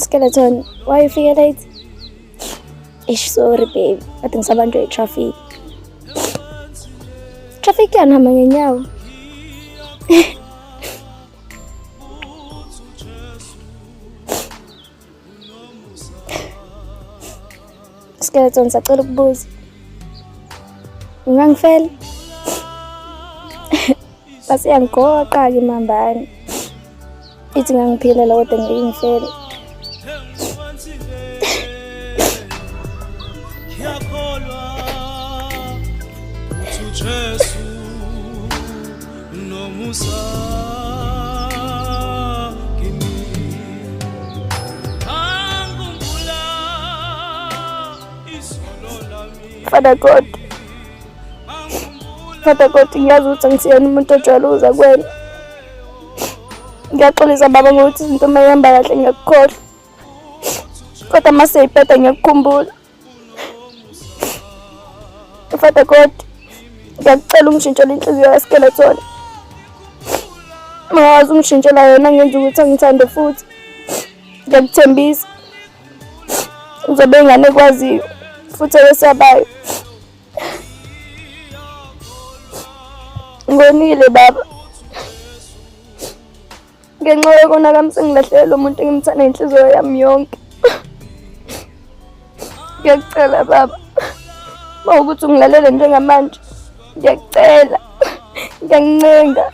Skeleton, why you feel late? Ish, sorry babe. I think sabanjwe traffic. Traffic yanihamba ngenyawo. Skeleton, sacela ukubuza. Ungangifela? Basi yangigoqa-ke imambane. Ithi ngangiphilela kodwa ngeke ngifele. Father God, ngiyazi ukuthi ngisiyena umuntu ojwayele uza kuwena. Ngiyaxolisa baba ngokuthi izinto mayihamba kahle ngiyakukhohlwa. Kodwa mase yiphetha ngiyakukhumbula. Father God, ngiyakucela ungishintshele inhliziyo yaSkeleton. Mawazi ungishintshela yona ngenza ukuthi angithande futhi. Ngiyakuthembisa. Uzobe ingane ekwaziyo futhi eyesabayo. Ngonile baba. Ngenxa yokona kami sengilahlele lo muntu engimthanda inhliziyo yami yonke. Ngiyakucela baba. Mawukuthi ungilalele njengamanje. Ngiyakucela. Ngiyancenga.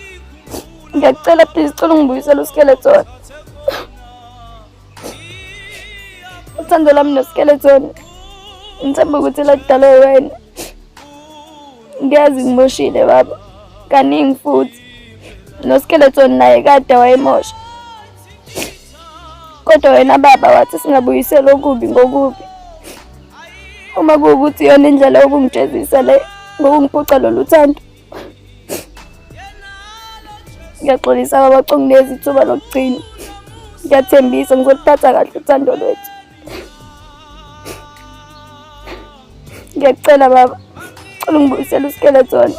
Ngiyakucela please cela ungibuyisele uSkeleton. Uthando lami noSkeleton. Ngithemba ukuthi lakudala wena. Ngiyazi ngimoshile baba. Kaningi futhi. NoSkeleton naye kade wayemosha. Kodwa wena baba wathi singabuyisela okubi ngokubi. Uma kuwukuthi yona indlela yokungijezisa le ngokungiphuca lolu thando. Ngiyaxolisa baba conginikeza ithuba lokugcina. Ngiyathembisa ngizoliphatha kahle uthando lwethu. Ngiyakucela baba, cela ungibuyisele uSkeleton.